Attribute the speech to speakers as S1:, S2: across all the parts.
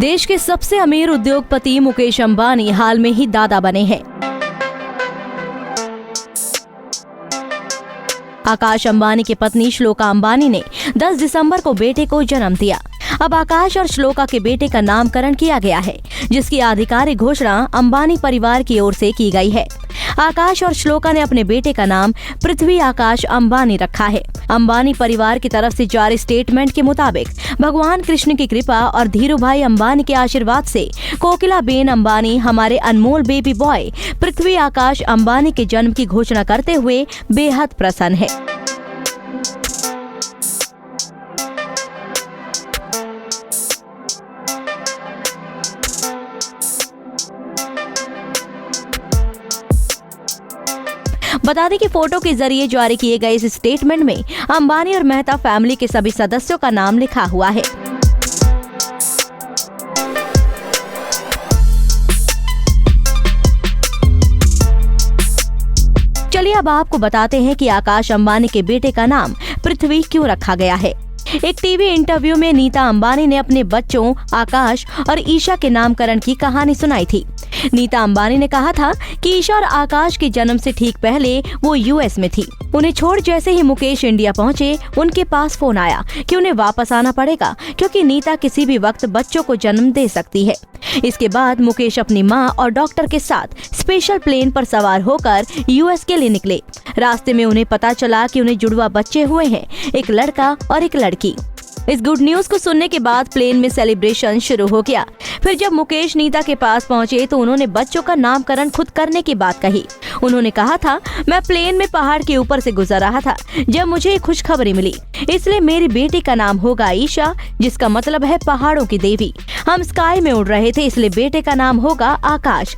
S1: देश के सबसे अमीर उद्योगपति मुकेश अंबानी हाल में ही दादा बने हैं। आकाश अंबानी की पत्नी श्लोका अंबानी ने 10 दिसंबर को बेटे को जन्म दिया। अब आकाश और श्लोका के बेटे का नामकरण किया गया है, जिसकी आधिकारिक घोषणा अंबानी परिवार की ओर से की गई है। आकाश और श्लोका ने अपने बेटे का नाम पृथ्वी आकाश अंबानी रखा है। अंबानी परिवार की तरफ से जारी स्टेटमेंट के मुताबिक भगवान कृष्ण की कृपा और धीरू भाई अंबानी के आशीर्वाद से कोकिला बेन अंबानी हमारे अनमोल बेबी बॉय पृथ्वी आकाश अंबानी के जन्म की घोषणा करते हुए बेहद प्रसन्न है। बता दें कि फोटो के जरिए जारी किए गए इस स्टेटमेंट में अंबानी और मेहता फैमिली के सभी सदस्यों का नाम लिखा हुआ है। चलिए अब आपको बताते हैं कि आकाश अंबानी के बेटे का नाम पृथ्वी क्यों रखा गया है। एक टीवी इंटरव्यू में नीता अंबानी ने अपने बच्चों आकाश और ईशा के नामकरण की कहानी सुनाई थी। नीता अंबानी ने कहा था कि ईशा और आकाश के जन्म से ठीक पहले वो यूएस में थी। उन्हें छोड़ जैसे ही मुकेश इंडिया पहुंचे, उनके पास फोन आया कि उन्हें वापस आना पड़ेगा, क्योंकि नीता किसी भी वक्त बच्चों को जन्म दे सकती है। इसके बाद मुकेश अपनी मां और डॉक्टर के साथ स्पेशल प्लेन पर सवार होकर यूएस के लिए निकले। रास्ते में उन्हें पता चला कि उन्हें जुड़वा बच्चे हुए हैं, एक लड़का और एक लड़की। इस गुड न्यूज को सुनने के बाद प्लेन में सेलिब्रेशन शुरू हो गया। फिर जब मुकेश नीता के पास पहुंचे तो उन्होंने बच्चों का नामकरण खुद करने की बात कही। उन्होंने कहा था, मैं प्लेन में पहाड़ के ऊपर से गुजर रहा था जब मुझे एक खुशखबरी मिली, इसलिए मेरी बेटी का नाम होगा ईशा, जिसका मतलब है पहाड़ों की देवी। हम स्काई में उड़ रहे थे, इसलिए बेटे का नाम होगा आकाश।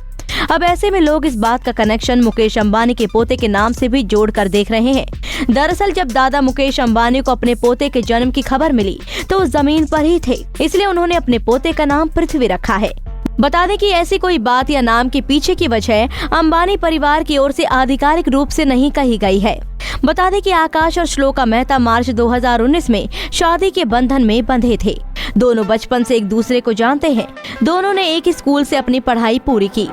S1: अब ऐसे में लोग इस बात का कनेक्शन मुकेश अंबानी के पोते के नाम से भी जोड़कर देख रहे हैं। दरअसल जब दादा मुकेश अंबानी को अपने पोते के जन्म की खबर मिली तो वो जमीन पर ही थे, इसलिए उन्होंने अपने पोते का नाम पृथ्वी रखा है। बता दें कि ऐसी कोई बात या नाम के पीछे की वजह अंबानी परिवार की ओर से आधिकारिक रूप से नहीं कही गई है। बता दें कि आकाश और श्लोका मेहता मार्च 2019 में शादी के बंधन में बंधे थे। दोनों बचपन से एक दूसरे को जानते हैं। दोनों ने एक ही स्कूल से अपनी पढ़ाई पूरी की।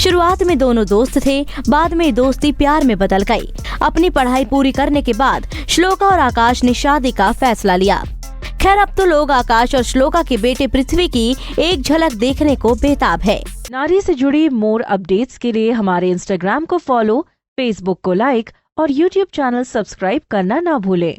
S1: शुरुआत में दोनों दोस्त थे, बाद में दोस्ती प्यार में बदल गई। अपनी पढ़ाई पूरी करने के बाद श्लोका और आकाश ने शादी का फैसला लिया। खैर अब तो लोग आकाश और श्लोका के बेटे पृथ्वी की एक झलक देखने को बेताब है।
S2: नारी से जुड़ी मोर अपडेट्स के लिए हमारे इंस्टाग्राम को फॉलो, फेसबुक को लाइक और यूट्यूब चैनल सब्सक्राइब करना ना भूलें।